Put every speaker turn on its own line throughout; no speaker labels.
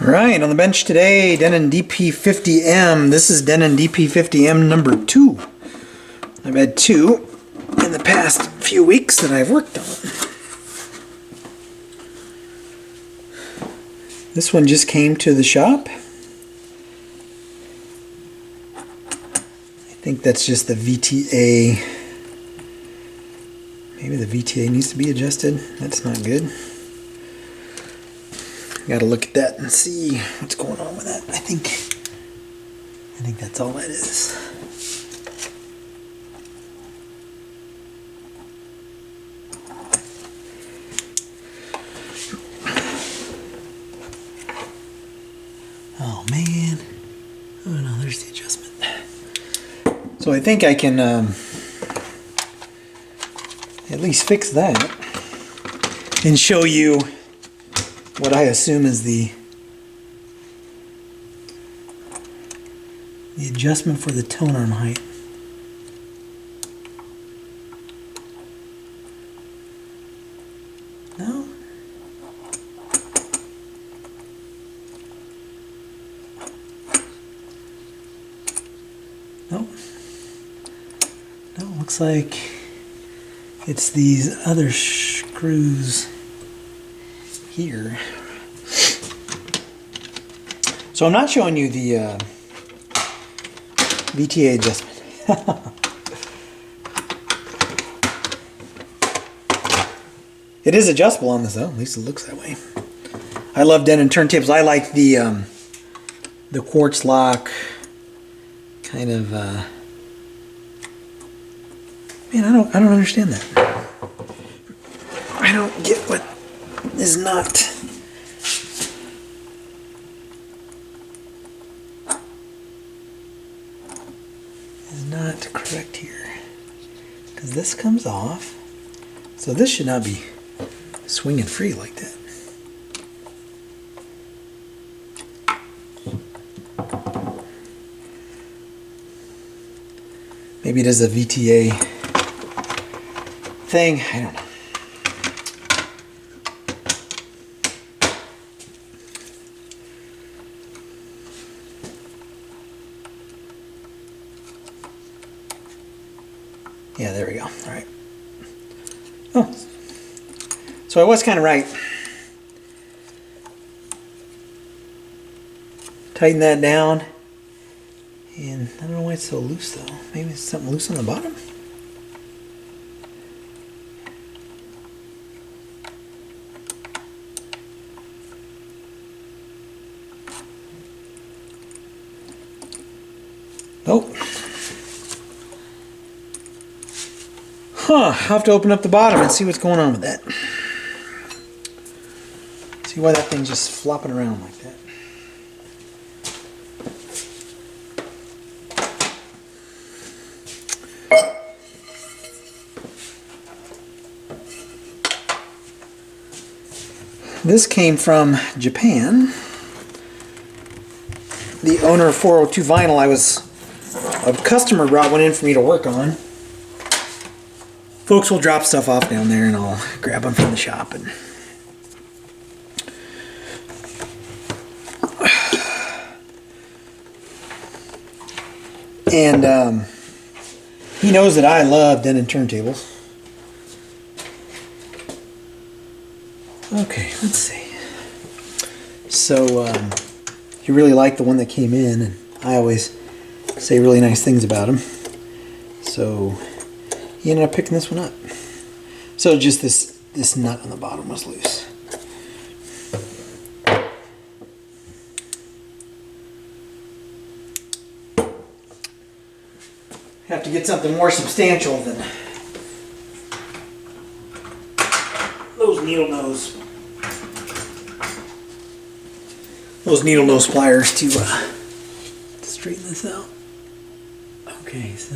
Right, on the bench today, Denon DP 50M. This is Denon DP 50M number 2. I've had 2 in the past few weeks that I've worked on. This one just came to the shop. I think that's just the VTA. Maybe the VTA needs to be adjusted. That's not good. Got to look at that and see what's going on with that. I think that's all that is. Oh man. Oh no, there's the adjustment. So I think I can at least fix that and show you what I assume is the adjustment for the tonearm height. No? Nope. No, looks like it's these other screws here. So I'm not showing you the VTA adjustment. It is adjustable on this though, at least it looks that way. I love Denon turntables. I like the quartz lock kind of man, I don't understand that. I don't get what is not correct here, because this comes off, so this should not be swinging free like that. Maybe it is a VTA thing, I don't know. Yeah, there we go. All right. Oh, so I was kind of right. Tighten that down. And I don't know why it's so loose though. Maybe it's something loose on the bottom. Nope. Huh, I'll have to open up the bottom and see what's going on with that. See why that thing's just flopping around like that. This came from Japan. The owner of 402 Vinyl, a customer brought one in for me to work on. Folks will drop stuff off down there and I'll grab them from the shop. And he knows that I love Denon turntables. Okay, let's see. So he really liked the one that came in, and I always say really nice things about him. So he ended up picking this one up. So just this nut on the bottom was loose. Have to get something more substantial than those needle nose pliers to straighten this out. Okay, so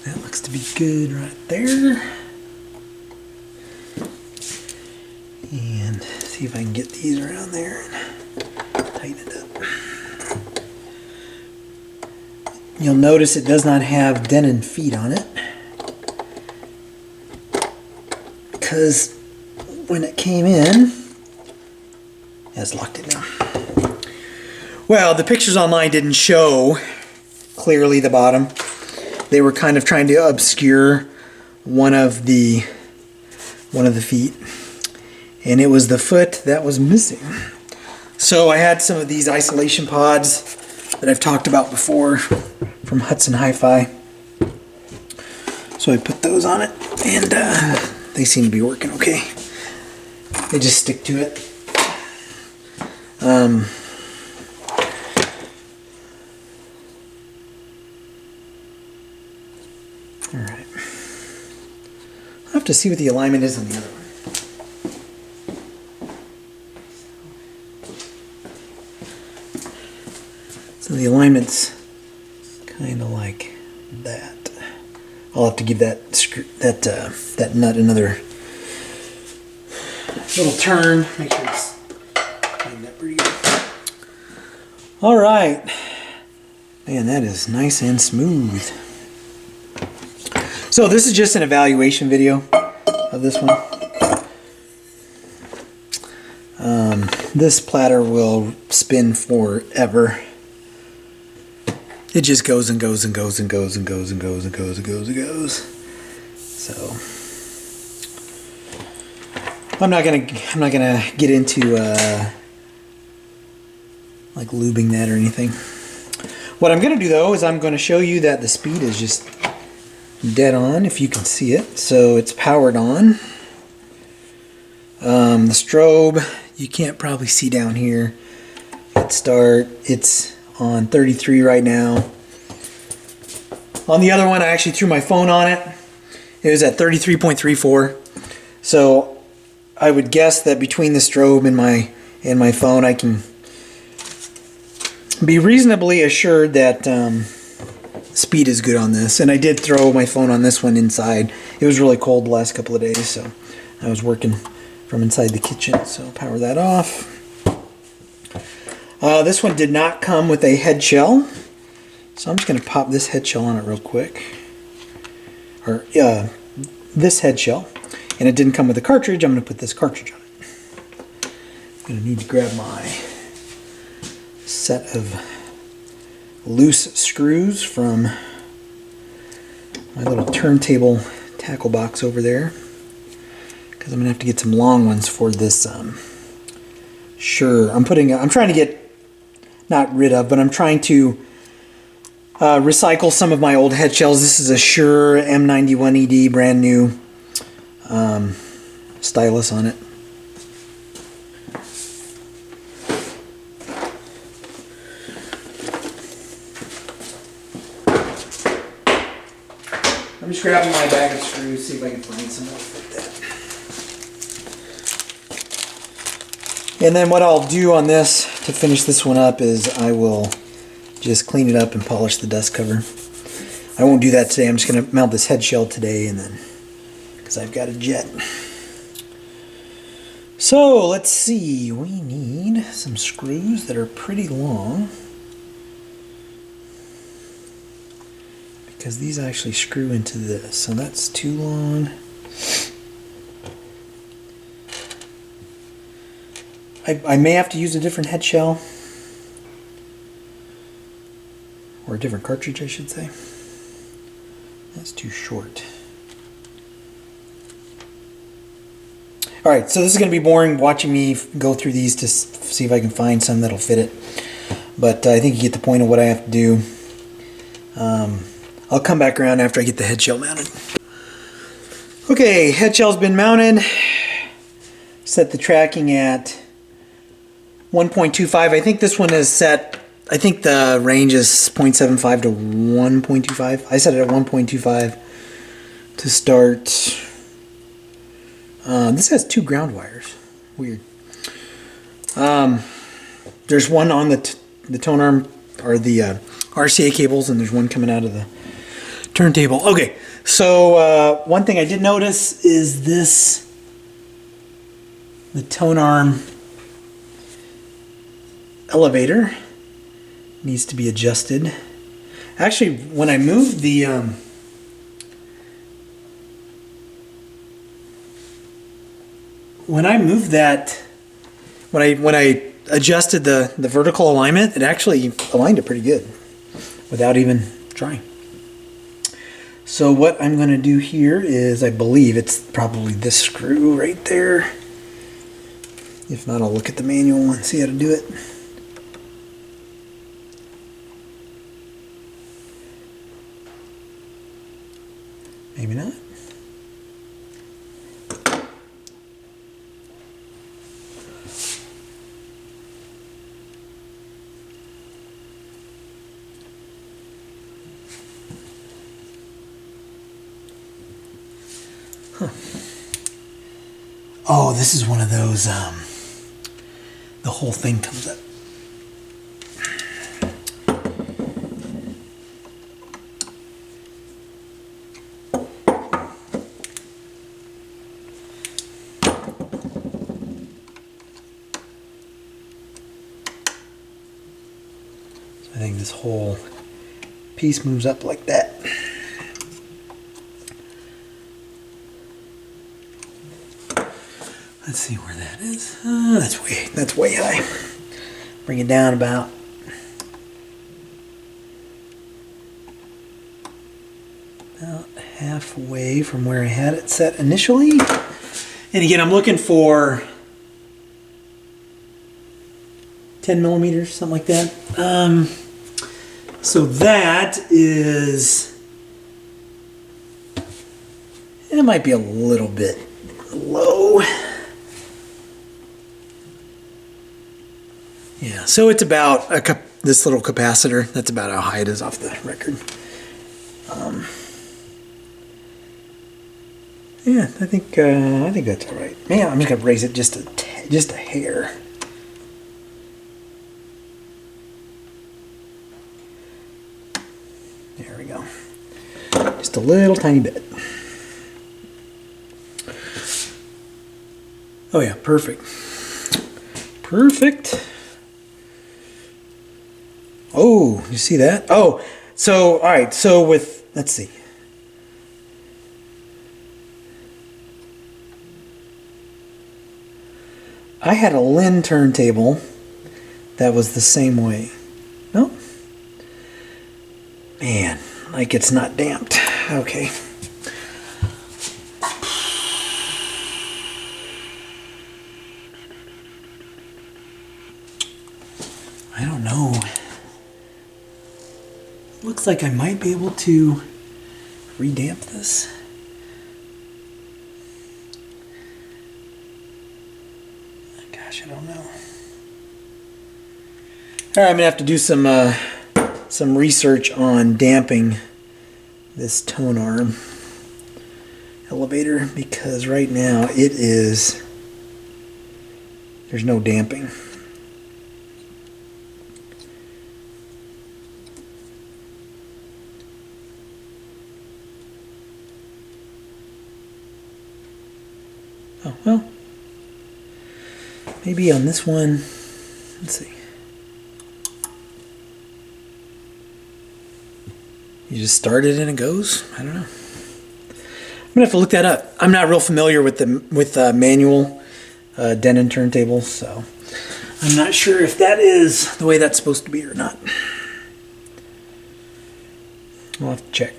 that looks to be good right there. And see if I can get these around there and tighten it up. You'll notice it does not have Denon feet on it, because when it came in, it's locked it down. Well, the pictures online didn't show clearly the bottom. They were kind of trying to obscure one of the feet, and it was the foot that was missing. So I had some of these isolation pods that I've talked about before from Hudson Hi-Fi. So I put those on it, and they seem to be working okay. They just stick to it. Alright. I'll have to see what the alignment is on the other one. So the alignment's kind of like that. I'll have to give that nut another little turn. Make sure it's tightened up pretty good. All right, man, that is nice and smooth. So this is just an evaluation video of this one. This platter will spin forever. It just goes and goes and goes and goes and goes and goes and goes and goes and goes. So I'm not gonna get into like lubing that or anything. What I'm gonna do though is I'm gonna show you that the speed is just dead on, if you can see it. So it's powered on. The strobe, you can't probably see down here. It's on 33 right now. On the other one, I actually threw my phone on it. It was at 33.34. So I would guess that between the strobe and my phone, I can be reasonably assured that speed is good on this. And I did throw my phone on this one inside. It was really cold the last couple of days, so I was working from inside the kitchen. So power that off. This one did not come with a head shell, so I'm just going to pop this head shell on it real quick. Or this head shell, and it didn't come with a cartridge. I'm going to put this cartridge on it. I'm going to need to grab my set of loose screws from my little turntable tackle box over there, because I'm going to have to get some long ones for this. Sure, I'm trying to get, not rid of, but I'm trying to recycle some of my old head shells. This is a Shure M91ED, brand new stylus on it. I'm just grabbing my bag of screws, see if I can find some that'll fit that. And then what I'll do on this to finish this one up is I will just clean it up and polish the dust cover. I won't do that today. I'm just going to mount this head shell today, and then, because I've got a jet. So let's see, we need some screws that are pretty long, because these actually screw into this, so that's too long. I may have to use a different head shell, or a different cartridge, I should say. That's too short. Alright, so this is going to be boring watching me go through these to see if I can find some that'll fit it. But I think you get the point of what I have to do. I'll come back around after I get the head shell mounted. Okay, head shell's been mounted. Set the tracking at 1.25. I think this one is set, I think the range is 0.75 to 1.25. I set it at 1.25 to start. This has two ground wires. Weird. There's one on the Tonearm, or the RCA cables, and there's one coming out of the turntable. Okay, so one thing I did notice is the Tonearm elevator needs to be adjusted. Actually, when I moved the when I adjusted the vertical alignment, it actually aligned it pretty good without even trying. So what I'm going to do here is, I believe it's probably this screw right there. If not, I'll look at the manual and see how to do it. Maybe not. Huh. Oh, this is one of those, the whole thing comes up. So I think this whole piece moves up like that. Let's see where that is. That's way high. Bring it down about halfway from where I had it set initially. And again, I'm looking for 10 millimeters, something like that. So that is, it might be a little bit low. Yeah, so it's about this little capacitor. That's about how high it is off the record. Yeah, I think that's all right. Man, I'm just gonna raise it just a hair. There we go. Just a little tiny bit. Oh yeah, perfect. Perfect. Oh, you see that? Oh, so, all right, so with, let's see. I had a Lin turntable that was the same way. No? Man, like it's not damped. Okay. I don't know. Looks like I might be able to redamp this. Gosh, I don't know. All right, I'm gonna have to do some research on damping this Tonearm elevator, because right now there's no damping. Oh, well, maybe on this one, let's see. You just start it and it goes? I don't know. I'm gonna have to look that up. I'm not real familiar with the manual Denon turntable, so I'm not sure if that is the way that's supposed to be or not. We'll have to check.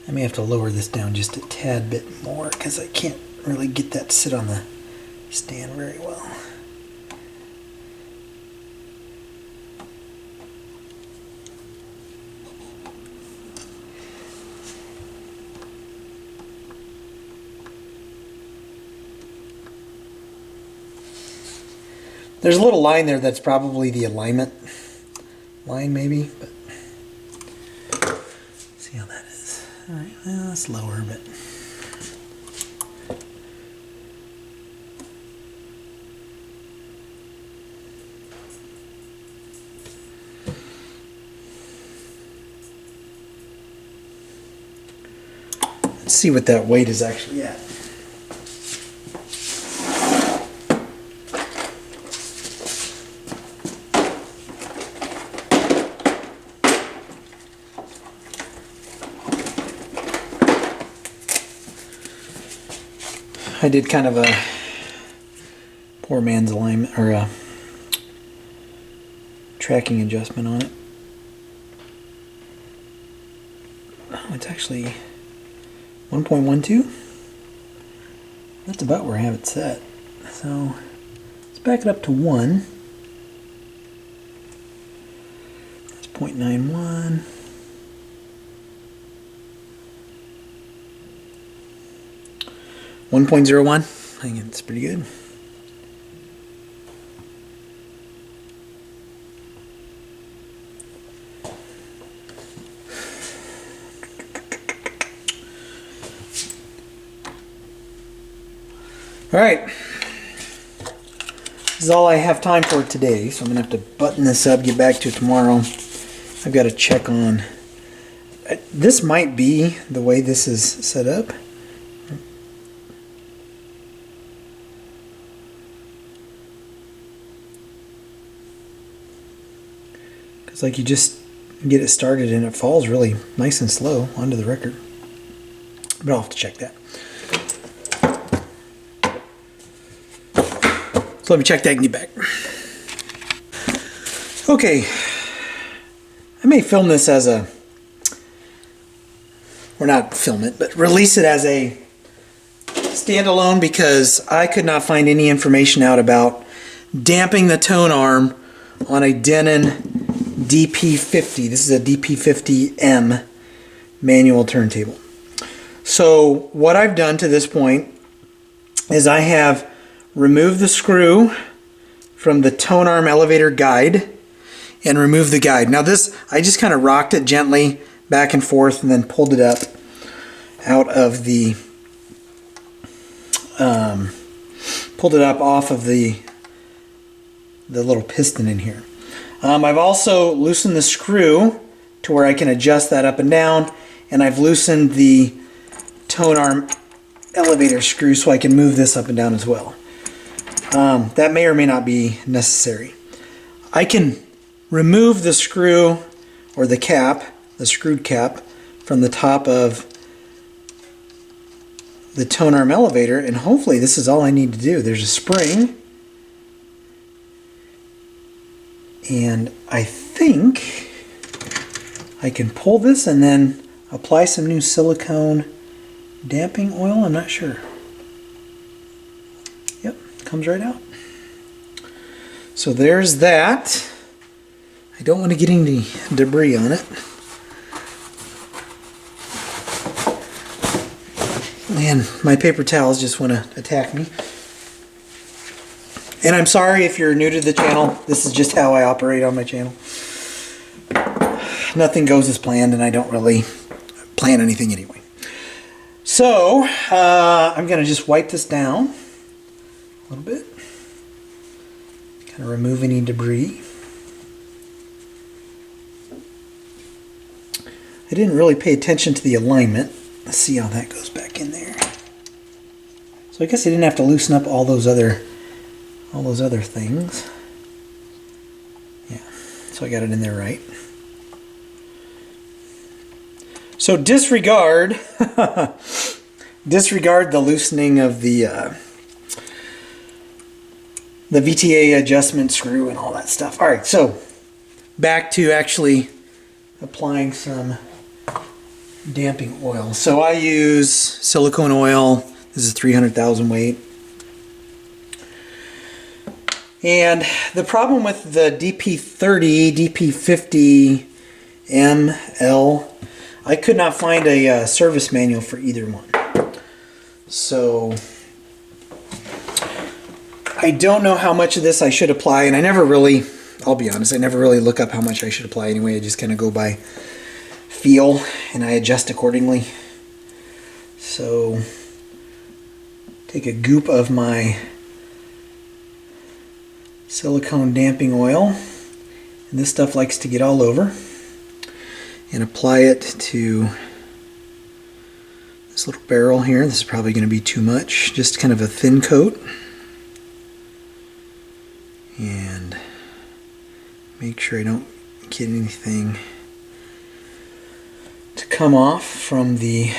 I may have to lower this down just a tad bit more because I can't really get that to sit on the stand very well. There's a little line there that's probably the alignment line maybe, but see how that is. All right, well, that's lower, but let's see what that weight is actually at. I did kind of a poor man's alignment, or a tracking adjustment on it. Oh, it's actually 1.12. That's about where I have it set. So let's back it up to 1. That's 0.91. .01. I think it's pretty good. All right, this is all I have time for today, so I'm gonna have to button this up, get back to it tomorrow. I've got to check on, this might be the way this is set up. It's like you just get it started and it falls really nice and slow onto the record. But I'll have to check that. So let me check that and get back. Okay, I may film this as a, or not film it, but release it as a standalone, because I could not find any information out about damping the tone arm on a Denon DP50. This is a DP50M manual turntable. So what I've done to this point is I have removed the screw from the Tonearm elevator guide and removed the guide. Now this, I just kind of rocked it gently back and forth and then pulled it up out of the, pulled it up off of the little piston in here. I've also loosened the screw to where I can adjust that up and down, and I've loosened the Tonearm elevator screw so I can move this up and down as well. That may or may not be necessary. I can remove the screw or the cap, the screwed cap, from the top of the Tonearm elevator, and hopefully this is all I need to do. There's a spring, and I think I can pull this and then apply some new silicone damping oil. I'm not sure. Yep, comes right out. So there's that. I don't want to get any debris on it. And my paper towels just want to attack me. And I'm sorry if you're new to the channel. This is just how I operate on my channel. Nothing goes as planned, and I don't really plan anything anyway. So I'm going to just wipe this down a little bit. Kind of remove any debris. I didn't really pay attention to the alignment. Let's see how that goes back in there. So I guess I didn't have to loosen up all those other things. Yeah, so I got it in there right. So disregard disregard the loosening of the VTA adjustment screw and all that stuff. All right, so back to actually applying some damping oil. So I use silicone oil. This is 300,000 weight. And the problem with the DP30, DP50 ML, I could not find a service manual for either one. So I don't know how much of this I should apply, and I never really, I'll be honest, I never really look up how much I should apply anyway. I just kind of go by feel and I adjust accordingly. So take a goop of my silicone damping oil, and this stuff likes to get all over, and apply it to this little barrel here. This is probably going to be too much, just kind of a thin coat, and make sure I don't get anything to come off from the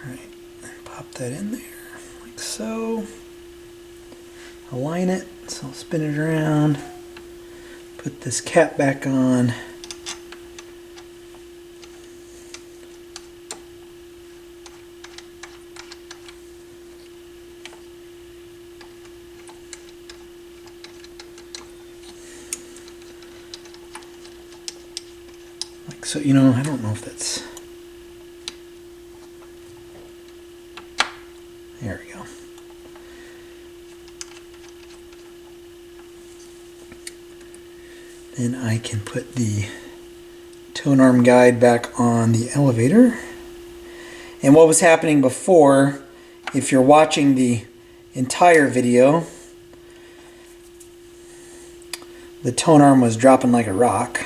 Alright, pop that in there, like so. Align it, so I'll spin it around. Put this cap back on. Like so, you know, I don't know if that's... There we go. Then I can put the Tonearm guide back on the elevator. And what was happening before, if you're watching the entire video, the Tonearm was dropping like a rock.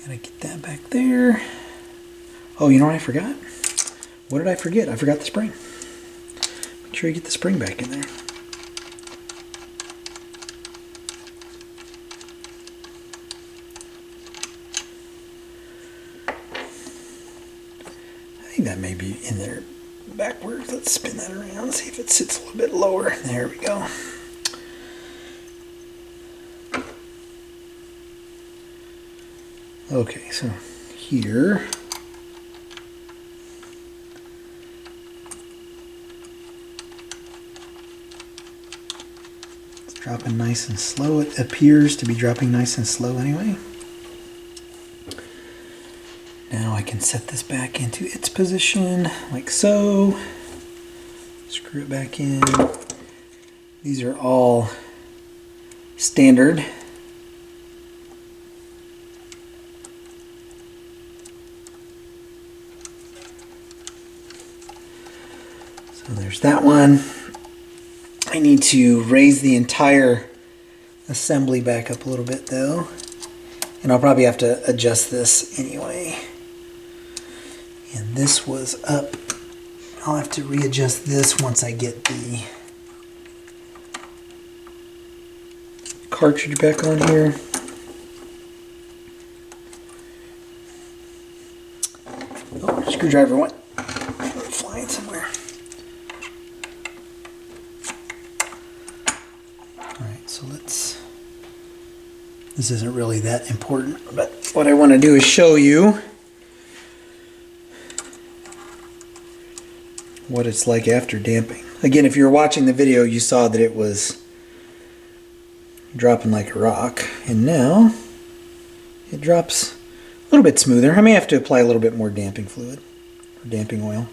Gotta get that back there. Oh, you know what I forgot? What did I forget? I forgot the spring. Make sure you get the spring back in there. I think that may be in there backwards. Let's spin that around, see if it sits a little bit lower. There we go. Okay, so here, it's dropping nice and slow. It appears to be dropping nice and slow anyway. Now I can set this back into its position like so. Screw it back in. These are all standard. So there's that one. I need to raise the entire assembly back up a little bit though. And I'll probably have to adjust this anyway. And this was up. I'll have to readjust this once I get the cartridge back on here. Oh, screwdriver went flying somewhere. Alright, so let's... This isn't really that important, but what I want to do is show you what it's like after damping. Again, if you're watching the video, you saw that it was dropping like a rock, and now it drops a little bit smoother. I may have to apply a little bit more damping fluid or damping oil.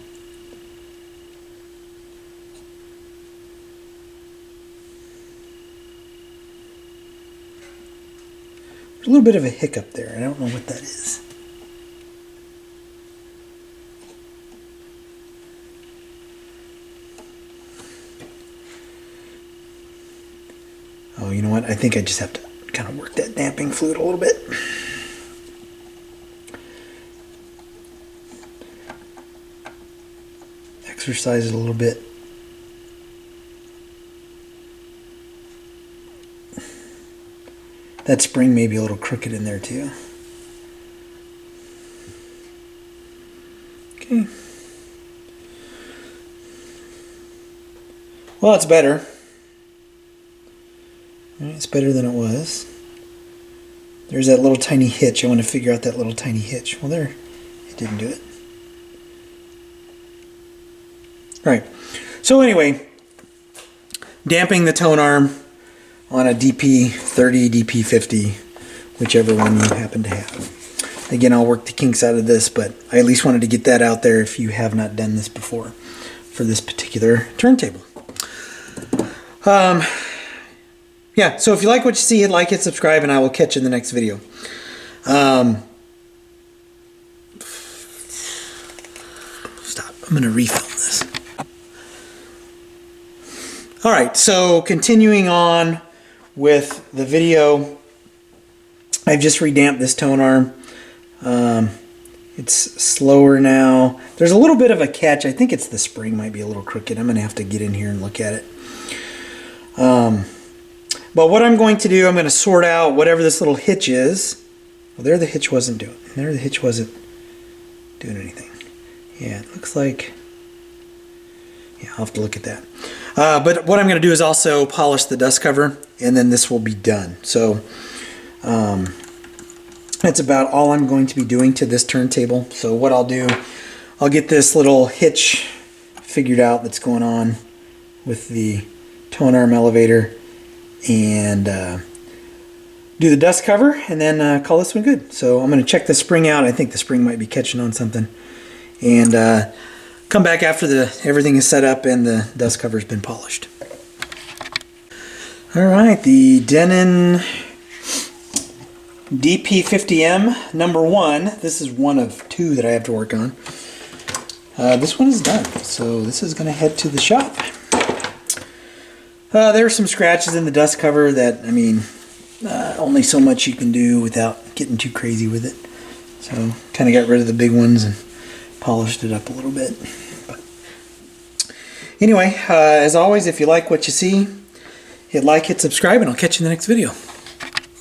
There's a little bit of a hiccup there. I don't know what that is. Oh, you know what? I think I just have to kind of work that damping fluid a little bit. Exercise it a little bit. That spring may be a little crooked in there too. Okay. Well, it's better. It's better than it was. There's that little tiny hitch. I want to figure out that little tiny hitch. Well, there, it didn't do it. All right. So anyway, damping the Tonearm on a DP30, DP50, whichever one you happen to have. Again, I'll work the kinks out of this, but I at least wanted to get that out there if you have not done this before for this particular turntable. Yeah, so if you like what you see, hit like, hit subscribe, and I will catch you in the next video. Stop. I'm going to refilm this. All right, so continuing on with the video, I've just redamped this Tonearm. It's slower now. There's a little bit of a catch. I think it's the spring might be a little crooked. I'm going to have to get in here and look at it. But what I'm going to do, I'm going to sort out whatever this little hitch is. Well, there the hitch wasn't doing. There the hitch wasn't doing anything. Yeah, it looks like, yeah, I'll have to look at that. But what I'm going to do is also polish the dust cover, and then this will be done. So that's about all I'm going to be doing to this turntable. So what I'll do, I'll get this little hitch figured out that's going on with the Tonearm elevator, and do the dust cover, and then call this one good. So I'm going to check the spring out. I think the spring might be catching on something, and come back after everything is set up and the dust cover's been polished. All right, the Denon DP50M #1. This is one of 2 that I have to work on. This one is done, so this is going to head to the shop. There are some scratches in the dust cover that, I mean, only so much you can do without getting too crazy with it. So kind of got rid of the big ones and polished it up a little bit. But anyway, as always, if you like what you see, hit like, hit subscribe, and I'll catch you in the next video.